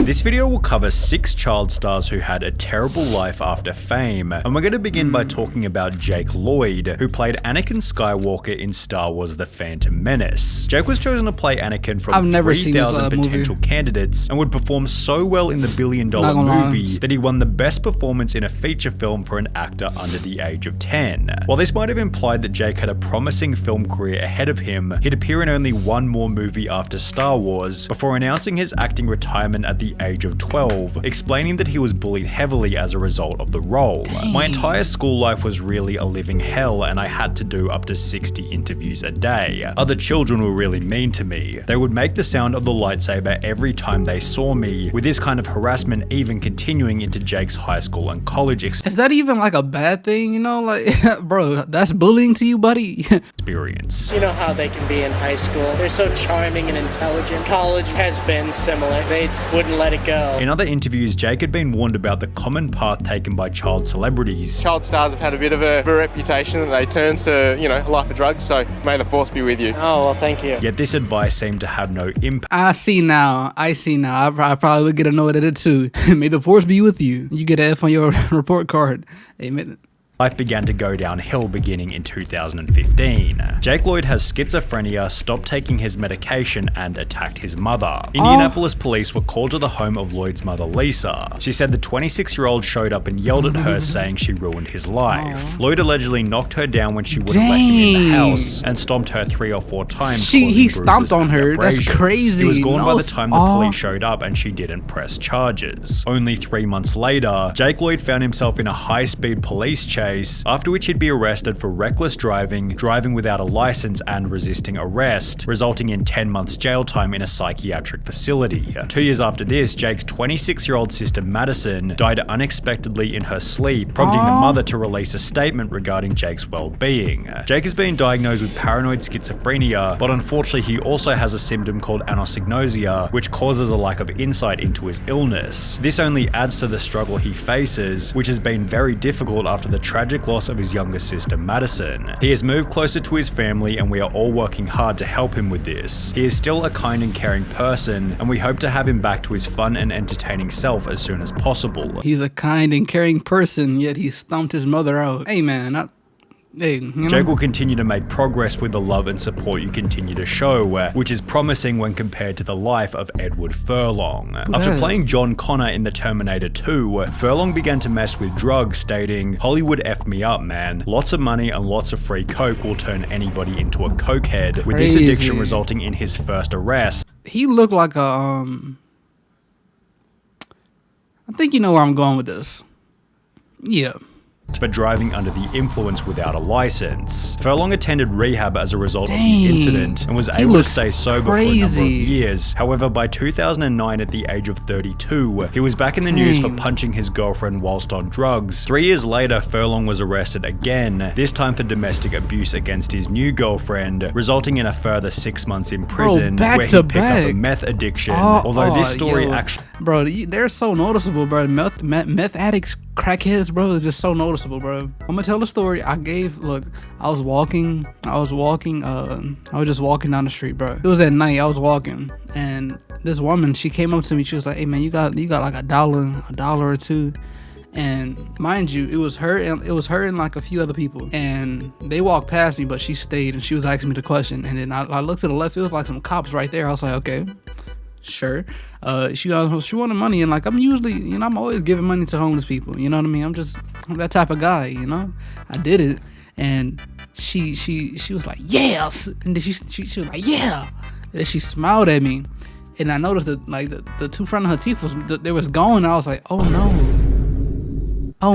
This video will cover 6 child stars who had a terrible life after fame, and we're going to begin by talking about Jake Lloyd, who played Anakin Skywalker in Star Wars The Phantom Menace. Jake was chosen to play Anakin from 3,000 potential candidates and would perform so well in the $1 billion movie that he won the best performance in a feature film for an actor under the age of 10. While this might have implied that Jake had a promising film career ahead of him, he'd appear in only one more movie after Star Wars, before announcing his acting retirement at the age of 12, explaining that he was bullied heavily as a result of the role. Dang. My entire school life was really a living hell, and I had to do up to 60 interviews a day. Other children were really mean to me. They would make the sound of the lightsaber every time they saw me, with this kind of harassment even continuing into Jake's high school and college Is that even like a bad thing, you know? Like, bro, that's bullying to you, buddy? experience. You know how they can be in high school. They're so charming and intelligent. College has been similar. They wouldn't let it go. In other interviews, Jake had been warned about the common path taken by child celebrities. Child stars have had a bit of a reputation that they turn to, you know, a life of drugs, so may the force be with you. Oh, well, thank you. Yet this advice seemed to have no impact. I see now. I probably would get annoyed at it too. May the force be with you. You get an F on your report card. Amen. Life began to go downhill beginning in 2015. Jake Lloyd has schizophrenia, stopped taking his medication, and attacked his mother. Indianapolis police were called to the home of Lloyd's mother, Lisa. She said the 26-year-old showed up and yelled at her, saying she ruined his life. Lloyd allegedly knocked her down when she wouldn't let him in the house, and stomped her 3 or 4 times. He stomped on her. That's crazy. He was gone by the time the police showed up, and she didn't press charges. Only 3 months later, Jake Lloyd found himself in a high-speed police chase, after which he'd be arrested for reckless driving, driving without a license, and resisting arrest, resulting in 10 months jail time in a psychiatric facility. 2 years after this, Jake's 26-year-old sister Madison died unexpectedly in her sleep, prompting the mother to release a statement regarding Jake's well-being. Jake has been diagnosed with paranoid schizophrenia, but unfortunately he also has a symptom called anosognosia, which causes a lack of insight into his illness. This only adds to the struggle he faces, which has been very difficult after the tragic loss of his younger sister Madison. He has moved closer to his family, and we are all working hard to help him with this. He is still a kind and caring person, and we hope to have him back to his fun and entertaining self as soon as possible. He's a kind and caring person, yet he stomped his mother out. Hey man, Jake will continue to make progress with the love and support you continue to show, which is promising when compared to the life of Edward Furlong. After playing John Connor in The Terminator 2, Furlong began to mess with drugs, stating, "Hollywood effed me up, man. Lots of money and lots of free coke will turn anybody into a cokehead," with this addiction resulting in his first arrest. He looked like a, I think you know where I'm going with this. Yeah. For driving under the influence without a license. Furlong attended rehab as a result of the incident and was able to stay sober for a number of years. However, by 2009, at the age of 32, he was back in the news for punching his girlfriend whilst on drugs. 3 years later, Furlong was arrested again, this time for domestic abuse against his new girlfriend, resulting in a further 6 months in prison, where he picked up a meth addiction. Although this story actually... Bro, they're so noticeable, bro. Meth addicts, crackheads, bro, is just so noticeable, bro. I'm gonna tell the story. I was just walking down the street, bro. It was at night. I was walking, and this woman, she came up to me. She was like, "Hey man, you got like a dollar or two?" And mind you, it was her and like a few other people, and they walked past me, but she stayed, and she was asking me the question. And then I looked to the left. It was like some cops right there. I was like, okay, sure. She wanted money, and like I'm usually, you know, I'm always giving money to homeless people. You know what I mean? I'm that type of guy. You know, I did it, and she was like, yes, and then she was like, yeah, and then she smiled at me, and I noticed that like the two front of her teeth was gone. And I was like, oh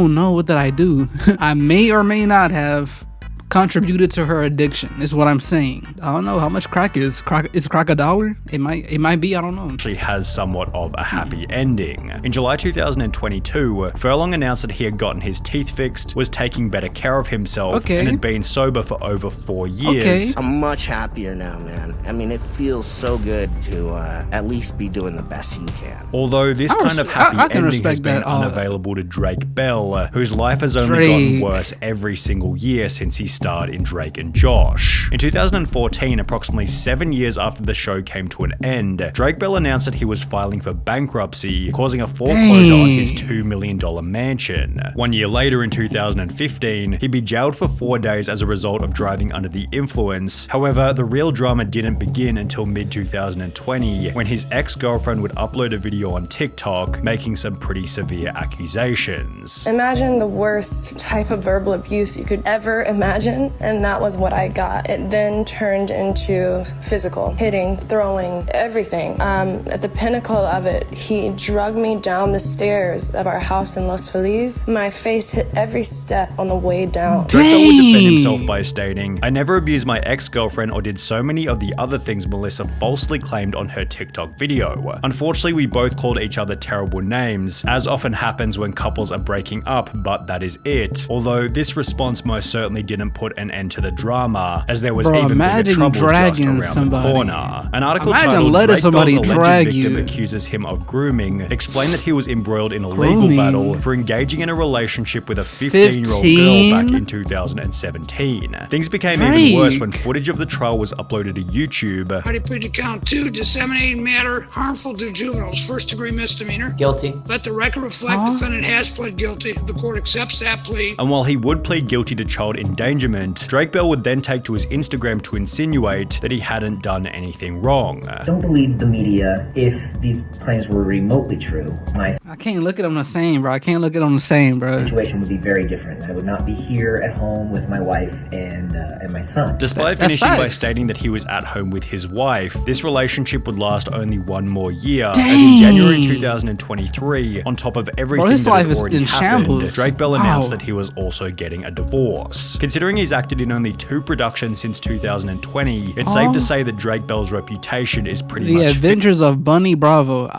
no, what did I do? I may or may not have contributed to her addiction, is what I'm saying. I don't know how much crack is. Is crack $1? It might be, I don't know. Actually has somewhat of a happy ending. In July 2022, Furlong announced that he had gotten his teeth fixed, was taking better care of himself, and had been sober for over 4 years. I'm much happier now, man. I mean, it feels so good to at least be doing the best you can. Although this kind of happy ending has been unavailable to Drake Bell, whose life has only gotten worse every single year since he starred in Drake and Josh. In 2014, approximately 7 years after the show came to an end, Drake Bell announced that he was filing for bankruptcy, causing a foreclosure on his $2 million mansion. 1 year later, in 2015, he'd be jailed for 4 days as a result of driving under the influence. However, the real drama didn't begin until mid-2020, when his ex-girlfriend would upload a video on TikTok, making some pretty severe accusations. Imagine the worst type of verbal abuse you could ever imagine, and that was what I got. It then turned into physical, hitting, throwing, everything. At the pinnacle of it, he dragged me down the stairs of our house in Los Feliz. My face hit every step on the way down. Drake Bell would defend himself by stating, "I never abused my ex-girlfriend or did so many of the other things Melissa falsely claimed on her TikTok video. Unfortunately, we both called each other terrible names, as often happens when couples are breaking up, but that is it." Although this response most certainly didn't put an end to the drama, as there was even bigger trouble just around the corner. An article titled "Drake Bell's alleged victim accuses him of grooming" explained that he was embroiled in a legal battle for engaging in a relationship with a 15-year-old girl back in 2017. Things became even worse when footage of the trial was uploaded to YouTube. How do you plead to count 2? Disseminating matter harmful to juveniles, first-degree misdemeanor. Guilty. Let the record reflect defendant has pled guilty. The court accepts that plea. And while he would plead guilty to child endangerment, Drake Bell would then take to his Instagram to insinuate that he hadn't done anything wrong. Don't believe the media if these claims were remotely true. My I can't look at them the same, bro. I can't look at them the same, bro. situation would be very different. I would not be here at home with my wife and my son. Despite finishing by stating that he was at home with his wife, this relationship would last only 1 more year. As in January 2023, on top of everything his that life had is already in happened, shambles. Drake Bell announced that he was also getting a divorce. Considering he's acted in only 2 productions since 2020, it's safe to say that Drake Bell's reputation is pretty much The Adventures of Bunny Bravo.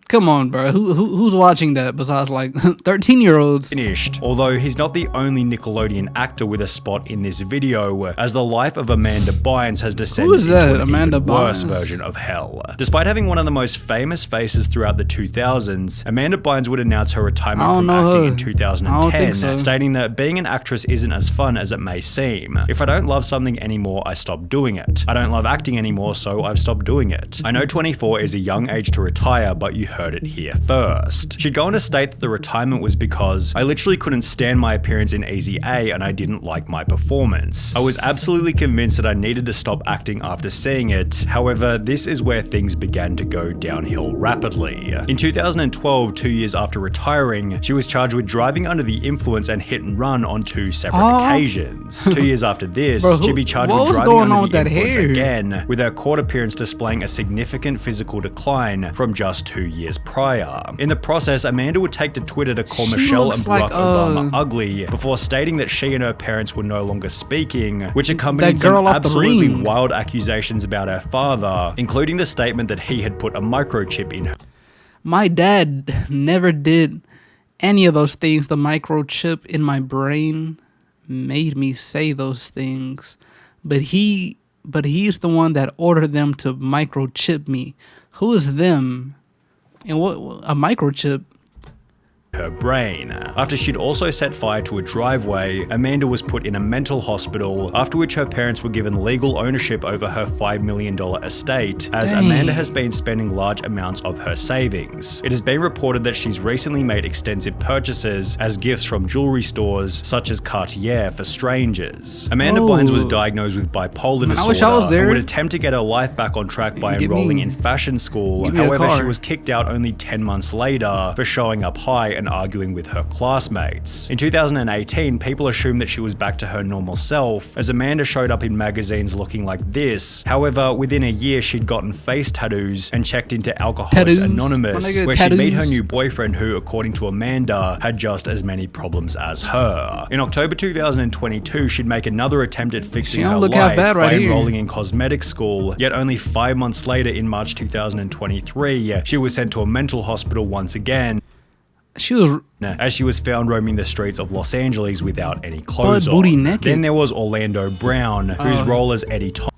Come on, bro. Who's watching that besides like 13-year-olds? Finished. Although he's not the only Nickelodeon actor with a spot in this video, as the life of Amanda Bynes has descended into an even worse version of hell. Despite having one of the most famous faces throughout the 2000s, Amanda Bynes would announce her retirement from acting in 2010, stating that being an actress isn't as fun as it may seem. "If I don't love something anymore, I stop doing it. I don't love acting anymore, so I've stopped doing it. I know 24 is a young age to retire, but you heard it here first." She'd go on to state that the retirement was because "I literally couldn't stand my appearance in Easy A and I didn't like my performance. I was absolutely convinced that I needed to stop acting after seeing it. However, this is where things began to go downhill rapidly." In 2012, 2 years after retiring, she was charged with driving under the influence and hit and run on 2 separate occasions. 2 years after this, she'd be charged with driving under the influence again, with her court appearance displaying a significant physical decline from just 2 years prior. In the process, Amanda would take to Twitter to call Michelle and Barack Obama ugly, before stating that she and her parents were no longer speaking, which accompanied some absolutely wild accusations about her father, including the statement that he had put a microchip in her. My dad never did any of those things. The microchip in my brain made me say those things, but he's the one that ordered them to microchip me. Who is them? And what a microchip? Her brain. After she'd also set fire to a driveway, Amanda was put in a mental hospital, after which her parents were given legal ownership over her $5 million estate, as Amanda has been spending large amounts of her savings. It has been reported that she's recently made extensive purchases as gifts from jewelry stores such as Cartier for strangers. Amanda Bynes was diagnosed with bipolar disorder and would attempt to get her life back on track by enrolling in fashion school. However, she was kicked out only 10 months later for showing up high and arguing with her classmates. In 2018, people assumed that she was back to her normal self, as Amanda showed up in magazines looking like this. However, within a year, she'd gotten face tattoos and checked into Alcoholics Anonymous, where she'd meet her new boyfriend who, according to Amanda, had just as many problems as her. In October 2022, she'd make another attempt at fixing her life by enrolling in cosmetic school, yet only 5 months later, in March 2023, she was sent to a mental hospital once again, as she was found roaming the streets of Los Angeles without any clothes on. Then there was Orlando Brown, whose role as Eddie Thomas.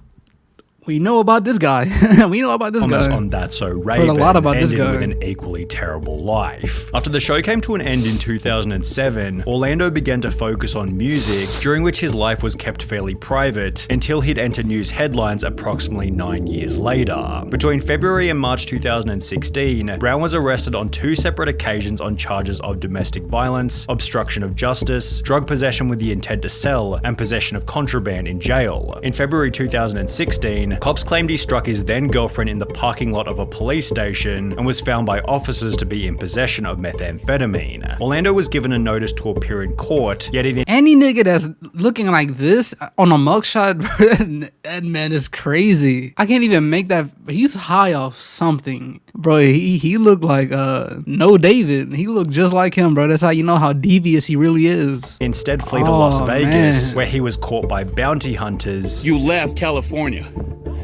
We know about this guy. We know about this Thomas guy. on That's So Raven a lot about this ended guy. with an equally terrible life. After the show came to an end in 2007, Orlando began to focus on music, during which his life was kept fairly private until he'd enter news headlines approximately 9 years later. Between February and March 2016, Brown was arrested on 2 separate occasions on charges of domestic violence, obstruction of justice, drug possession with the intent to sell, and possession of contraband in jail. In February 2016, cops claimed he struck his then girlfriend in the parking lot of a police station and was found by officers to be in possession of methamphetamine. Orlando was given a notice to appear in court, yet it Any nigga that's looking like this on a mugshot, bro, that man is crazy. I can't even make that. He's high off something, bro. He looked like No David. He looked just like him, bro. That's how you know how devious he really is. instead flee to Las Oh, Vegas, man. where he was caught by bounty hunters. You left California.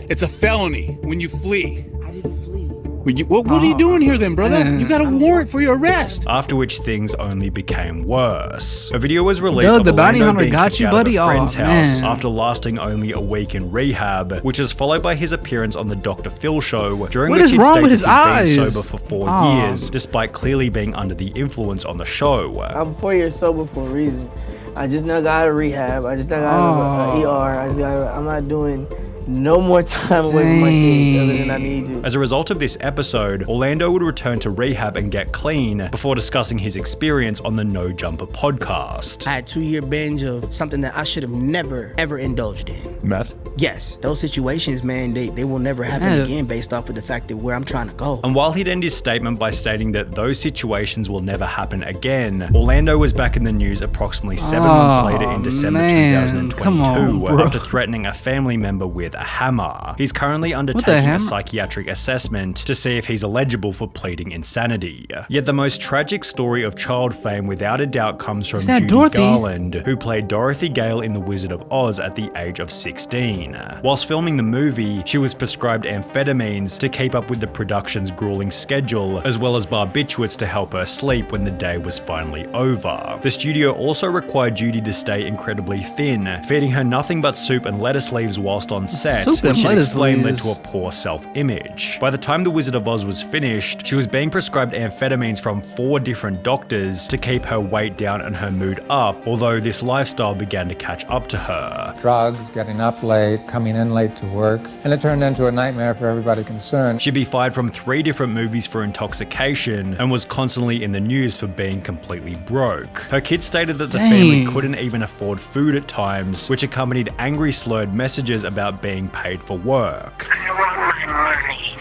It's a felony when you flee. I didn't flee. What are you doing here then, brother? man. You got a warrant for your arrest. After which things only became worse. A video was released Doug, of the bounty Orlando hunter being got kicked you, out of buddy? a friend's Aw, house man. after lasting only a week in rehab, which was followed by his appearance on the Dr. Phil show, during What which is he'd wrong stated with his he'd been eyes? sober for 4 Aw. years, despite clearly being under the influence on the show. I'm 4 years sober for a reason. I just now got out of rehab. I just now got out of ER. I'm not doing no more time away from my kids other than I need to. As a result of this episode, Orlando would return to rehab and get clean before discussing his experience on the No Jumper podcast. I had 2-year binge of something that I should have never, ever indulged in. Meth? Yes, those situations, man, they will never happen Yeah. again based off of the fact that where I'm trying to go. And while he'd end his statement by stating that those situations will never happen again, Orlando was back in the news approximately 7 months later in December man. 2022 Come on, bro. after threatening a family member with a hammer. He's currently the undertaking a hammer? psychiatric assessment to see if he's eligible for pleading insanity. Yet the most tragic story of child fame without a doubt comes from Is that Judy Dorothy? Garland, who played Dorothy Gale in The Wizard of Oz at the age of 16. Whilst filming the movie, she was prescribed amphetamines to keep up with the production's grueling schedule, as well as barbiturates to help her sleep when the day was finally over. The studio also required Judy to stay incredibly thin, feeding her nothing but soup and lettuce leaves whilst on set, Soup and which it lettuce explained led leaves. to a poor self-image. By the time The Wizard of Oz was finished, she was being prescribed amphetamines from 4 different doctors to keep her weight down and her mood up, although this lifestyle began to catch up to her. Drugs, getting up late, coming in late to work, and it turned into a nightmare for everybody concerned. She'd be fired from 3 different movies for intoxication and was constantly in the news for being completely broke. Her kids stated that the family Dang. couldn't even afford food at times, which accompanied angry slurred messages about being paid for work. I want my money.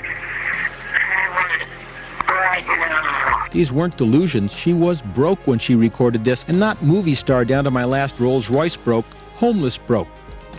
I want it right now. These weren't delusions. She was broke when she recorded this, and not movie star down to my last Rolls Royce broke, homeless broke.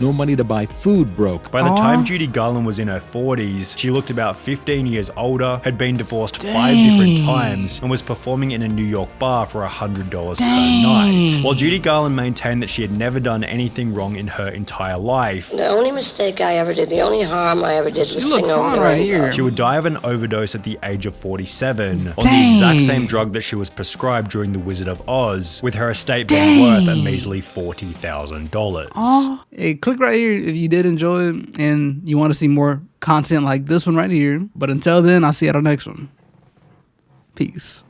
No money to buy food broke. By the time Judy Garland was in her 40s, she looked about 15 years older, had been divorced 5 different times, and was performing in a New York bar for $100 per night. While Judy Garland maintained that she had never done anything wrong in her entire life, The only mistake I ever did, the only harm I ever did was sing over the radio. she would die of an overdose at the age of 47 on the exact same drug that she was prescribed during The Wizard of Oz, with her estate being worth a measly $40,000. Hey, click right here if you did enjoy it and you want to see more content like this one right here. But until then, I'll see you at our next one. Peace.